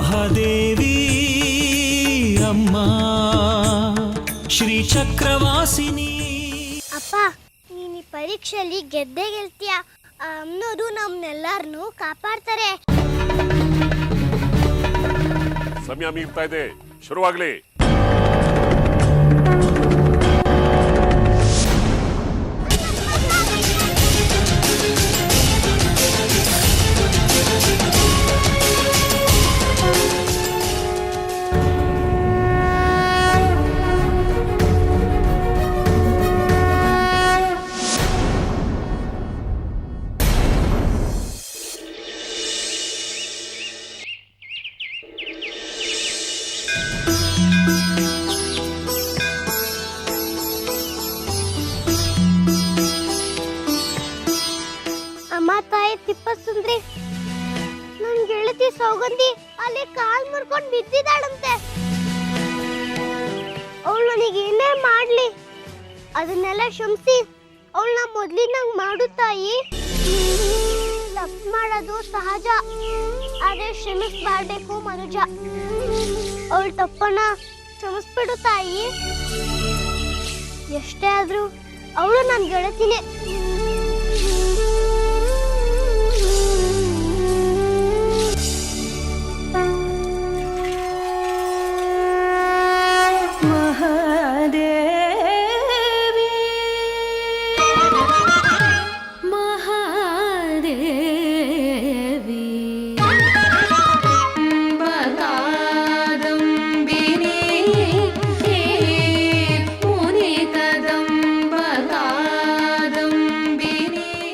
ಮಹಾದೇವಿ ಅಮ್ಮ ಶ್ರೀ ಚಕ್ರವಾಸಿನಿ. ಅಪ್ಪ, ನೀನು ಈ ಪರೀಕ್ಷೆಯಲ್ಲಿ ಗೆದ್ದೇ ಗೆಲ್ತೀಯ. ಅನ್ನೋದು ನಮ್ನೆಲ್ಲರನ್ನು ಕಾಪಾಡ್ತಾರೆ. ಸಮಯ ಮೀರ್ತಾ ಇದೆ, ಶುರುವಾಗ್ಲಿ. ಅಮ್ಮ ತಾಯಿ ತಿಪ್ಪಸುಂದ್ರಿ, ನನ್ ಗೆಳತಿ ಸೌಗಂಧಿ ಅಲ್ಲಿ ಕಾಲ್ ಮುರ್ಕೊಂಡ್ ಬಿದ್ದಿದ್ದಾಳಂತೆ. ಅವಳು ನನಗೆ ಏನೇ ಮಾಡ್ಲಿ ಅದನ್ನೆಲ್ಲ ಕ್ಷಮಿಸಿ ಅವಳನ್ನ ಮೊದ್ಲಿನಂಗ್ ಮಾಡು ತಾಯಿ. ತಪ್ಪು ಮಾಡೋದು ಸಹಜ, ಆದ್ರೆ ಕ್ಷಮಿಸ್ಬಾರ್ಬೇಕು ಮನುಜ. ಅವಳ ತಪ್ಪನ್ನ ಕ್ಷಮಿಸ್ಬಿಡು ತಾಯಿ. ಎಷ್ಟೇ ಆದ್ರೂ ಅವಳು ನನ್ ಗೆಳತಿನೇ.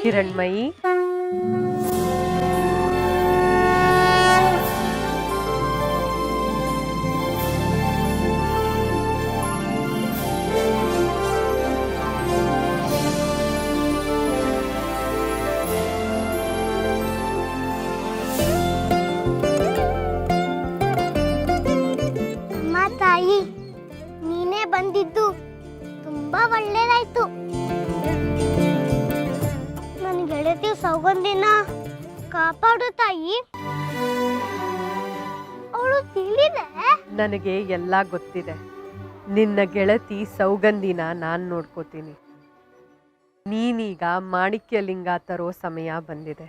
ಹಿರಣ್ಮಯಿ, ಅಮ್ಮ ತಾಯಿ, ನೀನೇ ಬಂದಿದ್ದು ತುಂಬಾ ಒಳ್ಳೇದಾಯ್ತು. ನನ್ನ ಗೆಳತಿ ಸೌಗಂಧಿನ ಕಾಪಾಡು ತಾಯಿ. ಅವಳು ತಿಳಿದೆ. ನನಗೆ ಎಲ್ಲ ಗೊತ್ತಿದೆ. ನಿನ್ನ ಗೆಳತಿ ಸೌಗಂಧಿನ ನಾನ್ ನೋಡ್ಕೋತೀನಿ. ನೀನೀಗ ಮಾಣಿಕ್ಯಲಿಂಗ ತರೋ ಸಮಯ ಬಂದಿದೆ.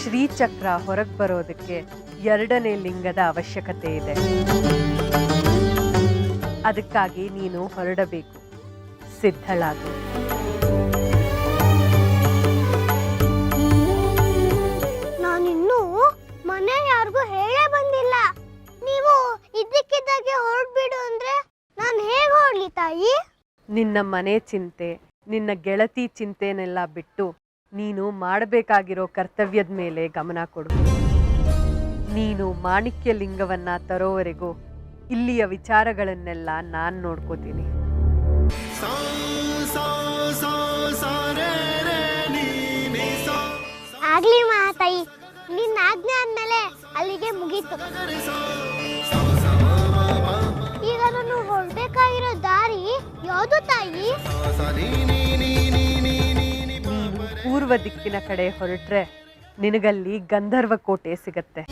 ಶ್ರೀಚಕ್ರ ಹೊರಗೆ ಬರೋದಕ್ಕೆ 2ನೇ ಲಿಂಗದ ಅವಶ್ಯಕತೆ ಇದೆ. ಅದಕ್ಕಾಗಿ ನೀನು ಹೊರಡಬೇಕು. ಸಿದ್ಧಳಾಗು. ನಾನಿನ್ನೂ ಮನೆ ಯಾರಿಗೂ ಹೇಳೇ ಬಂದಿಲ್ಲ. ನೀವು ಇದ್ದಕ್ಕಿದ್ದಾಗೆ ಹೊರಡ್ಬಿಡು ಅಂದ್ರೆ ನಾನು ಹೇಗೆ ಹೊರಡ್ಲಿ ತಾಯಿ? ನಿನ್ನ ಮನೆ ಚಿಂತೆ, ನಿನ್ನ ಗೆಳತಿ ಚಿಂತೆನೆಲ್ಲ ಬಿಟ್ಟು ನೀನು ಮಾಡಬೇಕಾಗಿರೋ ಕರ್ತವ್ಯದ ಮೇಲೆ ಗಮನ ಕೊಡು. ನೀನು ಮಾಣಿಕ್ಯ ಲಿಂಗವನ್ನ ತರೋವರೆಗೂ ಇಲ್ಲಿಯ ವಿಚಾರಗಳನ್ನೆಲ್ಲ ನಾನು ನೋಡ್ಕೋತೀನಿ. ಆಗ್ಲಿ ಮಹಾತಾಯಿ, ನಿನ್ನ ಆಜ್ಞೆ ಆದ್ಮೇಲೆ ಅಲ್ಲಿಗೆ ಮುಗೀತು. ಈಗ ನಾನು ಹೊರಡ್ಬೇಕಾಗಿರೋ ದಾರಿ ಯಾವುದು ತಾಯಿ? ನೀನು ಪೂರ್ವ ದಿಕ್ಕಿನ ಕಡೆ ಹೊರಟ್ರೆ ನಿನಗಲ್ಲಿ ಗಂಧರ್ವ ಕೋಟೆ ಸಿಗತ್ತೆ.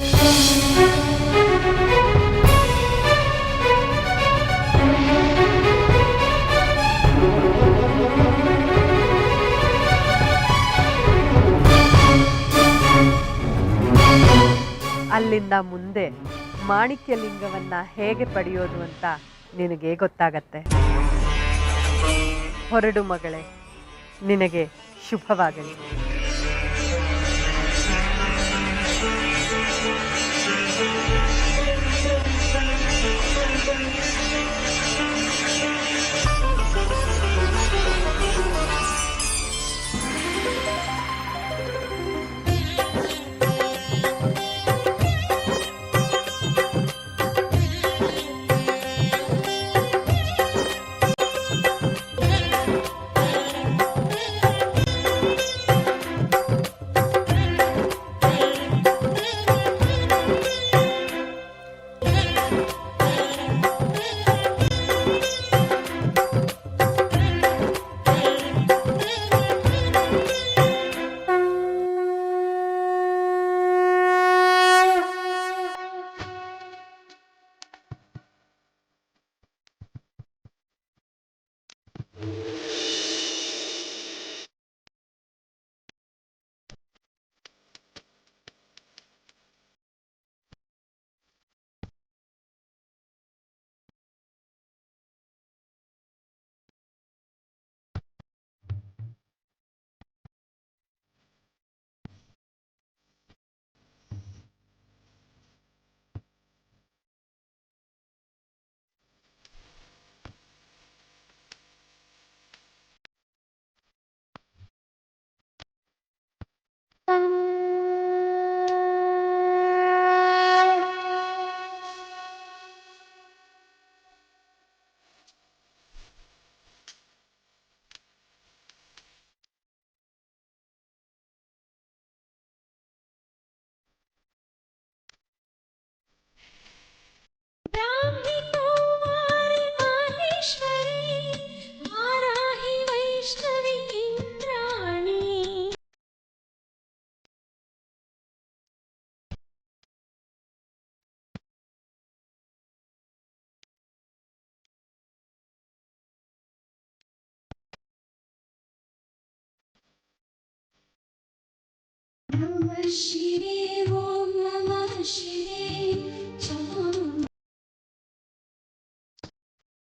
ಅಲ್ಲಿಂದ ಮುಂದೆ ಮಾಣಿಕ್ಯ ಲಿಂಗವನ್ನ ಹೇಗೆ ಪಡೆಯೋದು ಅಂತ ನಿನಗೆ ಗೊತ್ತಾಗತ್ತೆ. ಹೊರಡು ಮಗಳೇ, ನಿನಗೆ ಶುಭವಾಗಲಿ.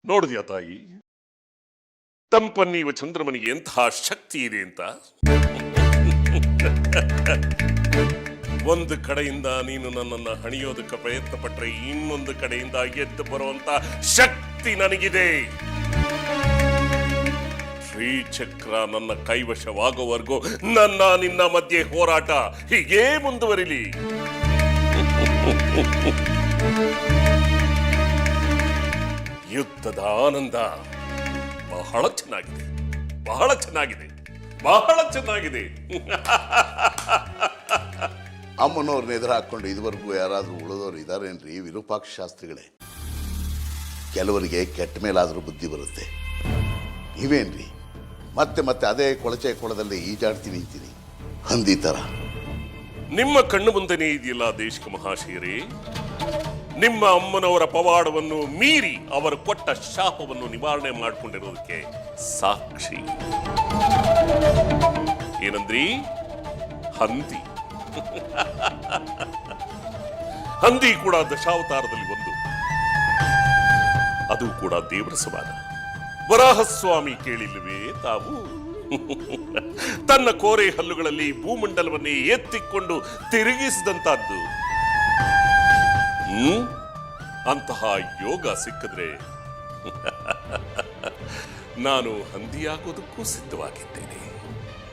ನೋಡಿದ್ಯಾ ತಾಯಿ, ತಂಪನ್ನೀವ ಚಂದ್ರಮನಿಗೆ ಎಂತಹ ಶಕ್ತಿ ಇದೆ ಅಂತ. ಒಂದು ಕಡೆಯಿಂದ ನೀನು ನನ್ನನ್ನು ಹಣಿಯೋದಕ್ಕೆ ಪ್ರಯತ್ನ ಪಟ್ರೆ ಇನ್ನೊಂದು ಕಡೆಯಿಂದ ಎದ್ದು ಬರುವಂತ ಶಕ್ತಿ ನನಗಿದೆ. ಶ್ರೀಚಕ್ರ ನನ್ನ ಕೈವಶವಾಗುವವರೆಗೂ ನಿನ್ನ ಮಧ್ಯೆ ಹೋರಾಟ ಹೀಗೇ ಮುಂದುವರಿಲಿ. ಯುದ್ಧದ ಆನಂದ ಬಹಳ ಚೆನ್ನಾಗಿದೆ, ಬಹಳ ಚೆನ್ನಾಗಿದೆ, ಬಹಳ ಚೆನ್ನಾಗಿದೆ. ಅಮ್ಮನವ್ರನ್ನ ಎದುರು ಹಾಕೊಂಡು ಇದುವರೆಗೂ ಯಾರಾದರೂ ಉಳಿದವರು ಇದ್ದಾರೇನ್ರಿ ವಿರೂಪಾಕ್ಷ ಶಾಸ್ತ್ರಿಗಳೇ? ಕೆಲವರಿಗೆ ಕೆಟ್ಟ ಮೇಲಾದರೂ ಬುದ್ಧಿ ಬರುತ್ತೆ. ನೀವೇನ್ರಿ ಮತ್ತೆ ಮತ್ತೆ ಅದೇ ಕೊಳಚೆ ಕೊಳದಲ್ಲಿ ಈಜಾಡ್ತೀನಿ ಅಂತೀನಿ, ಹಂದಿ ಥರ. ನಿಮ್ಮ ಕಣ್ಣು ಮುಂದೆನೇ ಇದೆಯಲ್ಲ ದೇಶಕ ಮಹಾಶಯರೇ, ನಿಮ್ಮ ಅಮ್ಮನವರ ಪವಾಡವನ್ನು ಮೀರಿ ಅವರು ಕೊಟ್ಟ ಶಾಪವನ್ನು ನಿವಾರಣೆ ಮಾಡಿಕೊಂಡಿರೋದಕ್ಕೆ ಸಾಕ್ಷಿ. ಏನಂದ್ರಿ? ಹಂದಿ. ಹಂದಿ ಕೂಡ ದಶಾವತಾರದಲ್ಲಿ ಒಂದು, ಅದು ಕೂಡ ದೇವರ ಸಮಾನ. ವರಾಹಸ್ವಾಮಿ ಕೇಳಿಲ್ವೇ ತಾವು? ತನ್ನ ಕೋರೆ ಹಲ್ಲುಗಳಲ್ಲಿ ಭೂಮಂಡಲವನ್ನೇ ಎತ್ತಿಕೊಂಡು ತಿರುಗಿಸಿದಂತಹದ್ದು. ಅಂತಹ ಯೋಗ ಸಿಕ್ಕಿದ್ರೆ ನಾನು ಹಂದಿಯಾಗೋದಕ್ಕೂ ಸಿದ್ಧವಾಗಿದ್ದೇನೆ.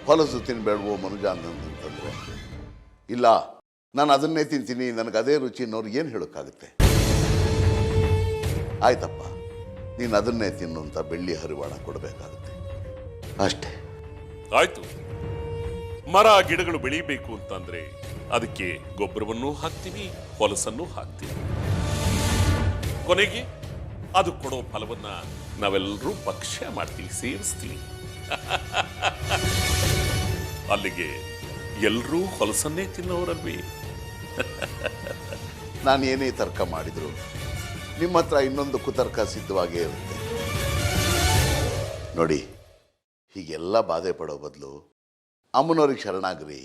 ಹೊಲಸು ತಿನ್ಬೇಡವೋ ಮನುಜ ಅಂತಂದ್ರೆ, ಇಲ್ಲ ನಾನು ಅದನ್ನೇ ತಿಂತೀನಿ, ನನಗೆ ಅದೇ ರುಚಿ ಅನ್ನೋರು ಏನು ಹೇಳೋಕ್ಕಾಗುತ್ತೆ? ಆಯ್ತಪ್ಪ, ನೀನು ಅದನ್ನೇ ತಿನ್ನು ಅಂತ ಬೆಳ್ಳಿ ಹರಿವಾಣ ಕೊಡಬೇಕಾಗುತ್ತೆ ಅಷ್ಟೇ. ಆಯ್ತು, ಮರ ಗಿಡಗಳು ಬೆಳೀಬೇಕು ಅಂತಂದ್ರೆ ಅದಕ್ಕೆ ಗೊಬ್ಬರವನ್ನು ಹಾಕ್ತೀವಿ, ಹೊಲಸನ್ನು ಹಾಕ್ತೀವಿ. ಕೊನೆಗೆ ಅದು ಕೊಡೋ ಫಲವನ್ನ ನಾವೆಲ್ಲರೂ ಭಕ್ಷ್ಯ ಮಾಡ್ತೀವಿ, ಸೇವಿಸ್ತೀವಿ. ಅಲ್ಲಿಗೆ ಎಲ್ಲರೂ ಹೊಲಸನ್ನೇ ತಿನ್ನೋರಲ್ವೇ? ನಾನು ಏನೇ ತರ್ಕ ಮಾಡಿದ್ರು ನಿಮ್ಮ ಹತ್ರ ಇನ್ನೊಂದು ಕುತರ್ಕ ಸಿದ್ಧವಾಗೇ ಇರುತ್ತೆ ನೋಡಿ. ಹೀಗೆಲ್ಲ ಬಾಧೆ ಪಡೋ ಬದಲು ಅಮ್ಮನವ್ರಿಗೆ ಶರಣಾಗ್ರಿ,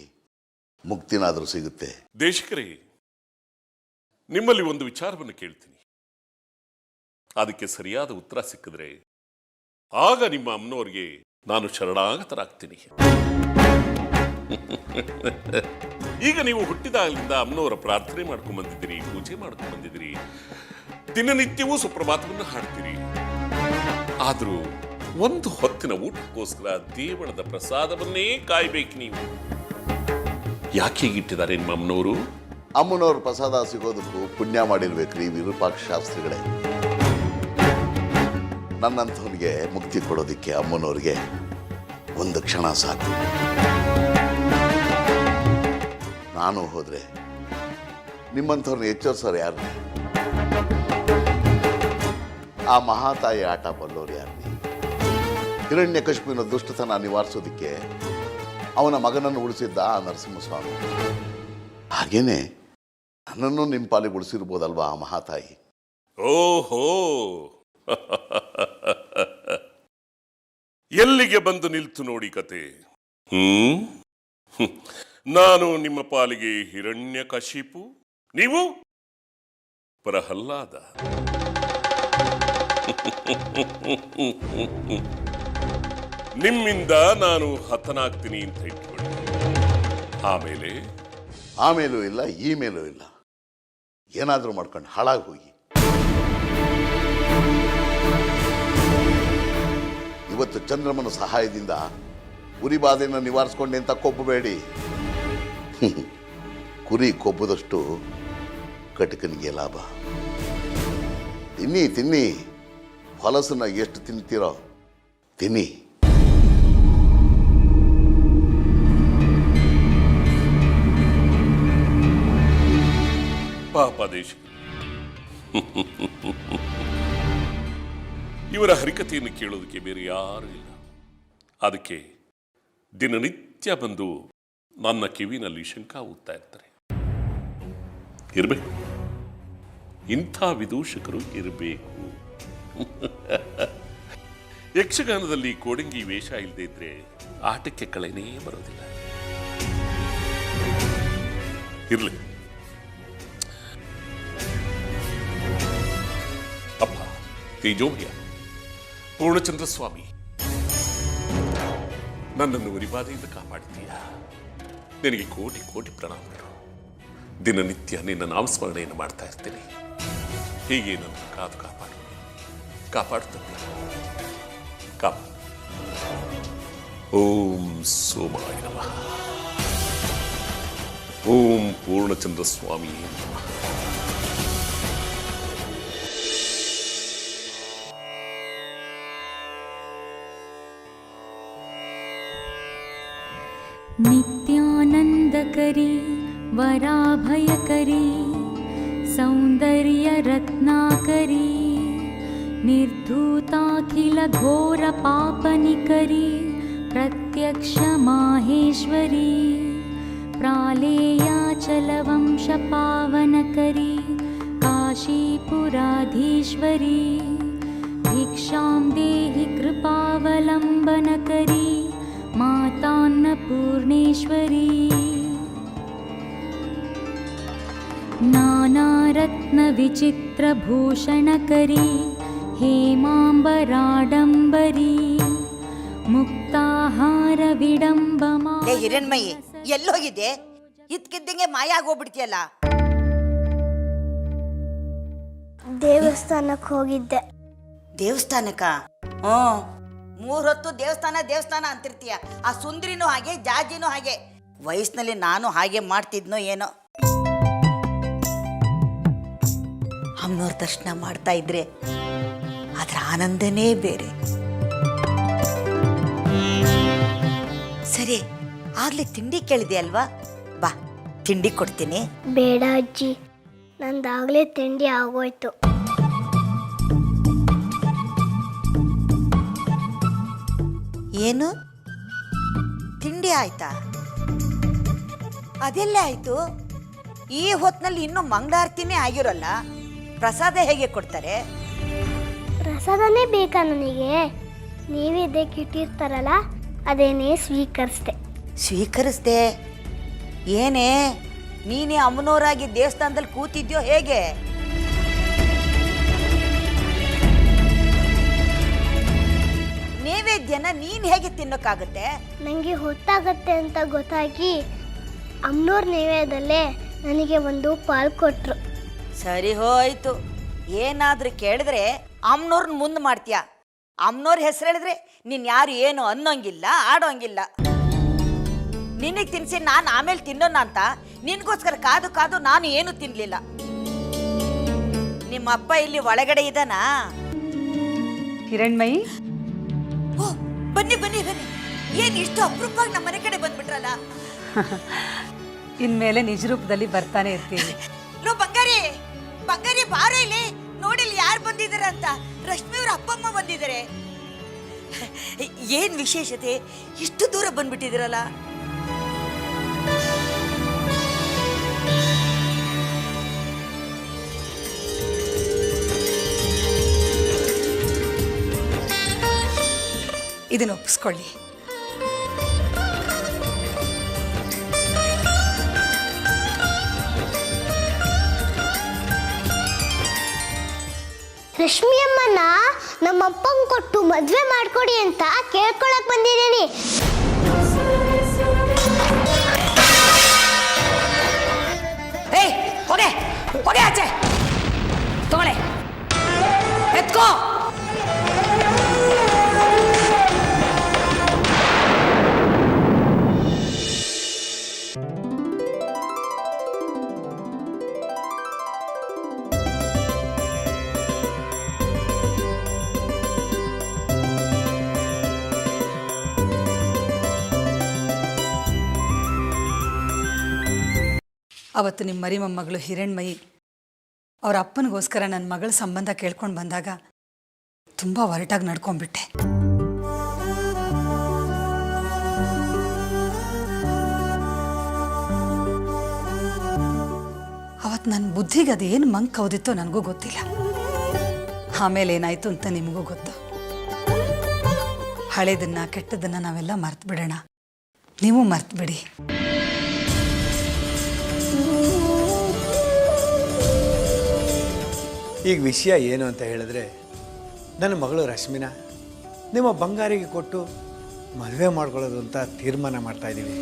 ಮುಕ್ತಿನಾದರೂ ಸಿಗುತ್ತೆ. ದೇಶಕರೇ, ನಿಮ್ಮಲ್ಲಿ ಒಂದು ವಿಚಾರವನ್ನು ಕೇಳ್ತೀನಿ. ಅದಕ್ಕೆ ಸರಿಯಾದ ಉತ್ತರ ಸಿಕ್ಕಿದ್ರೆ ಆಗ ನಿಮ್ಮ ಅಮ್ಮನವ್ರಿಗೆ ನಾನು ಶರಣಾಗತರಾಗ್ತೀನಿ. ಈಗ ನೀವು ಹುಟ್ಟಿದಾಗಲಿಂದ ಅಮ್ಮನವರ ಪ್ರಾರ್ಥನೆ ಮಾಡ್ಕೊಂಡ್ ಬಂದಿದ್ದೀರಿ, ಪೂಜೆ ಮಾಡ್ಕೊಂಡ್ ಬಂದಿದ್ದೀರಿ, ದಿನನಿತ್ಯವೂ ಸುಪ್ರಭಾತವನ್ನು ಹಾಡ್ತೀರಿ. ಆದ್ರೂ ಒಂದು ಹೊತ್ತಿನ ಊಟಕ್ಕೋಸ್ಕರ ದೇವಳದ ಪ್ರಸಾದವನ್ನೇ ಕಾಯ್ಬೇಕು ನೀವು. ಯಾಕೆ ಹೀಗಿಟ್ಟಿದ್ದಾರೆ ನಿಮ್ಮ ಅಮ್ಮನವರು? ಅಮ್ಮನವ್ರ ಪ್ರಸಾದ ಸಿಗೋದಕ್ಕೂ ಪುಣ್ಯ ಮಾಡಿರ್ಬೇಕ್ರಿ ವಿರೂಪಾಕ್ಷ ಶಾಸ್ತ್ರಿಗಳೇ. ನನ್ನಂಥವನಿಗೆ ಮುಕ್ತಿ ಕೊಡೋದಿಕ್ಕೆ ಅಮ್ಮನವ್ರಿಗೆ ಒಂದು ಕ್ಷಣ ಸಾಕು. ನಾನು ಹೋದ್ರೆ ನಿಮ್ಮಂಥವ್ರನ್ನ ಎಚ್ಚರಿಸೋರು ಯಾರು? ಆ ಮಹಾತಾಯಿ ಆಟ ಬಲ್ಲೋರು ಯಾರು? ಹಿರಣ್ಯಕಶಿಪುವಿನ ದುಷ್ಟತನ ನಿವಾರಿಸೋದಿಕ್ಕೆ ಅವನ ಮಗನನ್ನು ಉಳಿಸಿದ್ದ ಆ ನರಸಿಂಹಸ್ವಾಮಿ. ಹಾಗೇನೆ ನನ್ನನ್ನು ನಿಮ್ಮ ಪಾಲಿಗೆ ಉಳಿಸಿರ್ಬೋದಲ್ವಾ ಆ ಮಹಾತಾಯಿ? ಓಹೋ, ಎಲ್ಲಿಗೆ ಬಂದು ನಿಲ್ತು ನೋಡಿ ಕತೆ. ನಾನು ನಿಮ್ಮ ಪಾಲಿಗೆ ಹಿರಣ್ಯಕಶಿಪು, ನೀವು ಪ್ರಹ್ಲಾದ. ನಿಮ್ಮಿಂದ ನಾನು ಹತನಾಗ್ತೀನಿ ಅಂತ ಇಟ್ಕೊಳ್ಳಿ. ಆಮೇಲೂ ಇಲ್ಲ, ಈ ಮೇಲೂ ಇಲ್ಲ. ಏನಾದರೂ ಮಾಡ್ಕೊಂಡು ಹಾಳಾಗಿ ಹೋಗಿ. ಇವತ್ತು ಚಂದ್ರಮನ ಸಹಾಯದಿಂದ ಉರಿಬಾಧೆಯನ್ನು ನಿವಾರಿಸ್ಕೊಂಡೆ ಅಂತ ಕೊಬ್ಬಬೇಡಿ. ಕುರಿ ಕೊಬ್ಬದಷ್ಟು ಕಟಕನಿಗೆ ಲಾಭ. ತಿನ್ನಿ, ಹೊಲಸನ್ನ ಎಷ್ಟು ತಿಂತೀರೋ ತಿನ್ನಿ. ಪಾಪ ದೇಶ, ಇವರ ಹರಿಕತೆಯನ್ನು ಕೇಳೋದಕ್ಕೆ ಬೇರೆ ಯಾರೂ ಇಲ್ಲ. ಅದಕ್ಕೆ ದಿನನಿತ್ಯ ಬಂದು ನನ್ನ ಕಿವಿನಲ್ಲಿ ಶಂಕ ಊದ್ತಾ ಇರ್ತಾರೆ. ಇರಬೇಕು, ಇಂಥ ವಿದೂಷಕರು ಇರಬೇಕು. ಯಕ್ಷಗಾನದಲ್ಲಿ ಕೋಡಂಗಿ ವೇಷ ಇಲ್ಲದೆ ಇದ್ರೆ ಆಟಕ್ಕೆ ಕಳೆನೇ ಬರೋದಿಲ್ಲ. ಇರ್ಲಿ. ಅಪ್ಪ ತೇಜೋಮಯ ಪೂರ್ಣಚಂದ್ರ ಸ್ವಾಮಿ, ನನ್ನನ್ನು ಉರಿಬಾಧೆಯಿಂದ ಕಾಪಾಡಿದ್ದೀಯ. ನಿನಗೆ ಕೋಟಿ ಕೋಟಿ ಪ್ರಣಾಮಗಳು. ದಿನನಿತ್ಯ ನಿನ್ನ ನಾಮಸ್ಮರಣೆಯನ್ನು ಮಾಡ್ತಾ ಇರ್ತೀನಿ. ಹೀಗೆ ನನ್ನ ಕಾದು ಕಾಪಾಡುತ್ತಪ್ಪ. ಓಂ ಸೋಮಾಯ ನಮಃ. ಓಂ ಪೂರ್ಣಚಂದ್ರ ಸ್ವಾಮಿ ನಮಃ. नित्यानन्दकरी वराभयकरी सौन्दर्यरत्नाकरी निर्धूताखिलघोरपापनिकरी प्रत्यक्षमाहेश्वरी प्रालेयाचलवंशपावनकरी काशीपुराधीश्वरी भिक्षां देहि कृपावलम्बनकरी मातान्नपूर्णेश्वरी नानारत्नविचित्रभूषणकरी ಹೇಮಾಂಬರಾಡಂಬರಿ ಮುಕ್ತಾಹಾರ ವಿಡಂಬಮಾ. ಏ ಹಿರಣ್ಮಯಿ, ಎಲ್ಲೋಗಿದೆ? ಇದ್ಕಿದ್ದಂಗೆ ಮಾಯ ಆಗೋಗ್ಬಿಡ್ತೀಯಲ್ಲ. ದೇವಸ್ಥಾನಕ್ಕೆ ಹೋಗಿದ್ದೆ. ದೇವಸ್ಥಾನಕ್ಕ? 3 ಹೊತ್ತು ದೇವಸ್ಥಾನ ಅಂತಿರ್ತೀಯ. ಆ ಸುಂದ್ರಿನೂ ಹಾಗೆ, ಜಾಜಿನೂ ಹಾಗೆ. ವಯಸ್ಸಿನಲ್ಲಿ ನಾನು ಹಾಗೆ ಮಾಡ್ತಿದ್ನೋ ಏನೋ. ಅಮ್ಮನವ್ರ ದರ್ಶನ ಮಾಡ್ತಾ ಇದ್ರೆ ಅದರ ಆನಂದನೇ ಬೇರೆ. ಸರಿ, ಆಗ್ಲೇ ತಿಂಡಿ ಕೇಳಿದೆ ಅಲ್ವಾ? ಬಾ, ತಿಂಡಿ ಕೊಡ್ತೀನಿ. ಬೇಡ ಅಜ್ಜಿ, ನಂದಾಗ್ಲೇ ತಿಂಡಿ ಆಗೋಯ್ತು. ಏನು ತಿಂಡಿ ಆಯ್ತಾ? ಅದೆಲ್ಲ ಆಯ್ತು? ಈ ಹೊತ್ನಲ್ಲಿ ಇನ್ನೂ ಮಂಗಳಾರತಿನೇ ಆಗಿರೋಲ್ಲ. ಪ್ರಸಾದ ಹೇಗೆ ಕೊಡ್ತಾರೆ? ಪ್ರಸಾದನೇ ಬೇಕಾ ನನಗೆ? ನೀವೇ ಇಟ್ಟಿರ್ತಾರಲ್ಲ, ಅದೇನೇ ಸ್ವೀಕರಿಸ್ದೆ? ಏನೇ ನೀನೇ ಅಮ್ಮನವರಾಗಿ ದೇವಸ್ಥಾನದಲ್ಲಿ ಕೂತಿದ್ಯೋ ಹೇಗೆ? ನೈವೇದ್ಯನ ನೀನ್ ಹೇಗೆ ತಿನ್ನೋಕ್ಕಾಗತ್ತೆ? ನನಗೆ ಹೊತ್ತಾಗತ್ತೆ ಅಂತ ಗೊತ್ತಾಗಿ ಅಮ್ಮನವ್ರ ನೈವೇದ್ಯದಲ್ಲೇ ನನಗೆ ಒಂದು ಪಾಲ್ ಕೊಟ್ರು. ಸರಿ ಹೋಯ್ತು. ಏನಾದ್ರೂ ಕೇಳಿದ್ರೆ ಅಮ್ಮನವ್ರನ್ನ ಮುಂದೆ ಮಾಡ್ತೀಯ. ಅಮ್ಮನವ್ರ ಹೆಸರು ಹೇಳಿದ್ರೆ ನೀನ್ ಯಾರು ಏನು ಅನ್ನೋಂಗಿಲ್ಲ, ಆಡೋಂಗಿಲ್ಲ. ನಿನಗೆ ತಿನ್ಸಿ ನಾನು ಆಮೇಲೆ ತಿನ್ನೋಣ ಅಂತ ನಿನ್ಗೋಸ್ಕರ ಕಾದು ನಾನು ಏನು ತಿನ್ಲಿಲ್ಲ. ನಿಮ್ಮ ಅಪ್ಪ ಇಲ್ಲಿ ಒಳಗಡೆ ಇದ್ದಾನಾ? ಹಿರಣ್ಮಯಿ, ಓ, ಬನ್ನಿ ಬನ್ನಿ ಬನ್ನಿ. ಏನ್ ಇಷ್ಟು ಅಪರೂಪವಾಗಿ ನಮ್ಮ ಮನೆ ಕಡೆ ಬಂದ್ಬಿಟ್ರಲ್ಲ? ಇನ್ಮೇಲೆ ನಿಜ ರೂಪದಲ್ಲಿ ಬರ್ತಾನೆ ಇರ್ತೀವಿ. ಲೋ ಬಂಗಾರಿ, ಬಂಗಾರಿ ಬಾರ ಇಲ್ಲಿ. ನೋಡಿಲ್ಲಿ ಯಾರು ಬಂದಿದ್ದಾರೆ ಅಂತ. ರಶ್ಮಿಯವ್ರ ಅಪ್ಪಮ್ಮ ಬಂದಿದ್ದಾರೆ. ಏನ್ ವಿಶೇಷತೆ? ಇಷ್ಟು ದೂರ ಬಂದ್ಬಿಟ್ಟಿದ್ದೀರಲ್ಲ? ಇದನ್ನು ಒಪ್ಪಿಸ್ಕೊಳ್ಳಿ. ರಶ್ಮಿ ಅಮ್ಮನ ನಮ್ಮಪ್ಪಂಗೆ ಕೊಟ್ಟು ಮದ್ವೆ ಮಾಡ್ಕೊಡಿ ಅಂತ ಕೇಳ್ಕೊಳಕ್ ಬಂದಿದ್ದೀನಿ. ಏಯ್, ಹೋಗೆ ಹೋಗೆ ಆಚೆ. ತಗೊಳ್ಳೆ, ಎತ್ಕೋ. ಅವತ್ತು ನಿಮ್ಮ ಮರಿ ಮೊಮ್ಮಗಳು ಹಿರಣ್ಮಯಿ ಅವರ ಅಪ್ಪನಿಗೋಸ್ಕರ ನನ್ನ ಮಗಳ ಸಂಬಂಧ ಕೇಳ್ಕೊಂಡು ಬಂದಾಗ ತುಂಬ ಒರಟಾಗಿ ನಡ್ಕೊಂಡ್ಬಿಟ್ಟೆ. ಅವತ್ತು ನನ್ನ ಬುದ್ಧಿಗೆ ಅದೇನು ಮಂಕ್ ಕೌದಿತ್ತೋ ನನಗೂ ಗೊತ್ತಿಲ್ಲ. ಆಮೇಲೆ ಏನಾಯ್ತು ಅಂತ ನಿಮಗೂ ಗೊತ್ತು. ಹಳೇದನ್ನ ಕೆಟ್ಟದನ್ನ ನಾವೆಲ್ಲ ಮರ್ತು ಬಿಡೋಣ. ನೀವು ಮರ್ತು ಬಿಡಿ. ಈಗ ವಿಷಯ ಏನು ಅಂತ ಹೇಳಿದ್ರೆ, ನನ್ನ ಮಗಳು ರಶ್ಮಿನ ನಿಮ್ಮ ಬಂಗಾರಿಗೆ ಕೊಟ್ಟು ಮದುವೆ ಮಾಡ್ಕೊಳ್ಳೋದು ಅಂತ ತೀರ್ಮಾನ ಮಾಡ್ತಾ ಇದ್ದೀವಿ.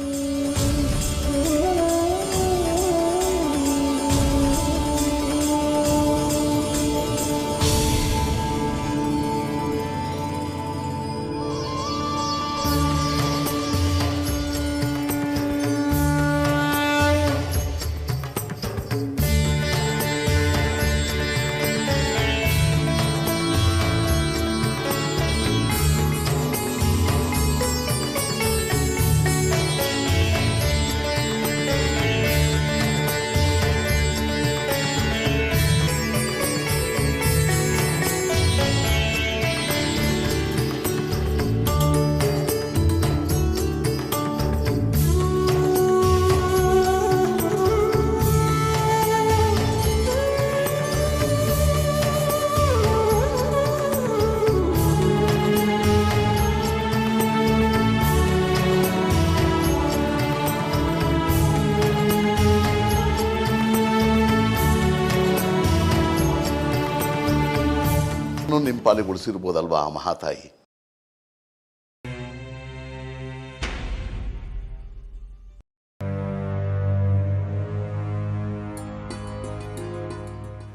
ನಿಮ್ಮ ಪಾಲಿಗೆ ಉಳಿಸಿರ್ಬೋದಲ್ವಾ ಆ ಮಹಾತಾಯಿ?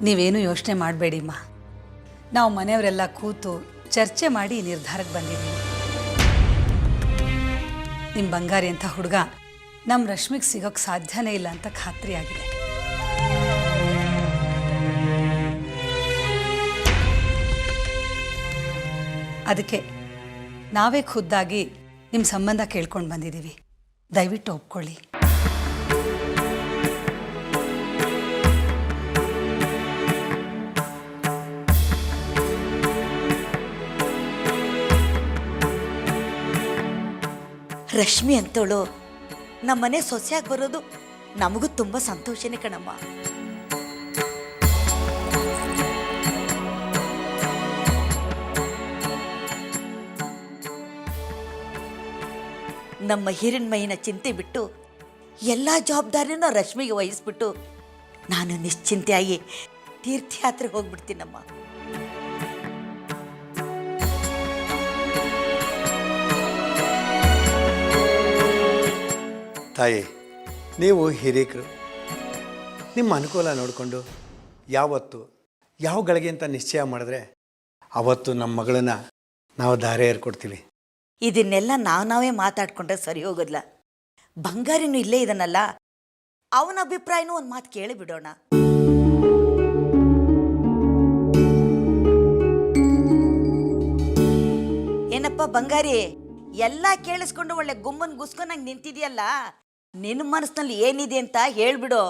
ನೀವೇನು ಯೋಚನೆ ಮಾಡಬೇಡಿಮ್ಮ. ನಾವು ಮನೆಯವರೆಲ್ಲ ಕೂತು ಚರ್ಚೆ ಮಾಡಿ ಈ ನಿರ್ಧಾರಕ್ಕೆ ಬಂದಿದ್ದೀವಿ. ನಿಮ್ಮ ಬಂಗಾರಿ ಅಂತ ಹುಡುಗ ನಮ್ಮ ರಶ್ಮಿಗೆ ಸಿಗೋಕ್ಕೆ ಸಾಧ್ಯನೇ ಇಲ್ಲ ಅಂತ ಖಾತ್ರಿ ಆಗಿದೆ. ಅದಕ್ಕೆ ನಾವೇ ಖುದ್ದಾಗಿ ನಿಮ್ಮ ಸಂಬಂಧ ಕೇಳ್ಕೊಂಡು ಬಂದಿದ್ದೀವಿ. ದಯವಿಟ್ಟು ಒಪ್ಕೊಳ್ಳಿ. ರಶ್ಮಿ ಅಂತವಳು ನಮ್ಮನೆ ಸೊಸೆಯಾಗಿ ಬರೋದು ನಮಗೂ ತುಂಬ ಸಂತೋಷನೇ ಕಣಮ್ಮ. ನಮ್ಮ ಹಿರಣ್ಮಯಿನ ಚಿಂತೆ ಬಿಟ್ಟು ಎಲ್ಲ ಜವಾಬ್ದಾರಿನೂ ರಶ್ಮಿಗೆ ವಹಿಸ್ಬಿಟ್ಟು ನಾನು ನಿಶ್ಚಿಂತೆಯಾಗಿ ತೀರ್ಥಯಾತ್ರೆಗೆ ಹೋಗ್ಬಿಡ್ತೀನಮ್ಮ. ತಾಯಿ, ನೀವು ಹಿರೀಕರು, ನಿಮ್ಮ ಅನುಕೂಲ ನೋಡಿಕೊಂಡು ಯಾವತ್ತು ಯಾವ ಗಳಿಗೆ ಅಂತ ನಿಶ್ಚಯ ಮಾಡಿದ್ರೆ ಅವತ್ತು ನಮ್ಮ ಮಗಳನ್ನ ನಾವು ದಾರೆ ಏರ್ಕೊಡ್ತೀವಿ. ಇದನ್ನೆಲ್ಲ ನಾವೇ ಮಾತಾಡ್ಕೊಂಡ್ರೆ ಸರಿ ಹೋಗೋದಿಲ್ಲ. ಬಂಗಾರಿನೂ ಇಲ್ಲೇ ಇದನ್ನಲ್ಲ, ಅವನ ಅಭಿಪ್ರಾಯನೂ ಒಂದು ಮಾತು ಕೇಳಿ ಬಿಡೋಣ. ಏನಪ್ಪ ಬಂಗಾರಿ, ಎಲ್ಲ ಕೇಳಿಸ್ಕೊಂಡು ಒಳ್ಳೆ ಗುಮ್ಮನ್ ಗುಸ್ಕೊಂಡಂಗೆ ನಿಂತಿದೆಯಲ್ಲ, ನಿನ್ನ ಮನಸ್ಸಿನಲ್ಲಿ ಏನಿದೆ ಅಂತ ಹೇಳ್ಬಿಡು.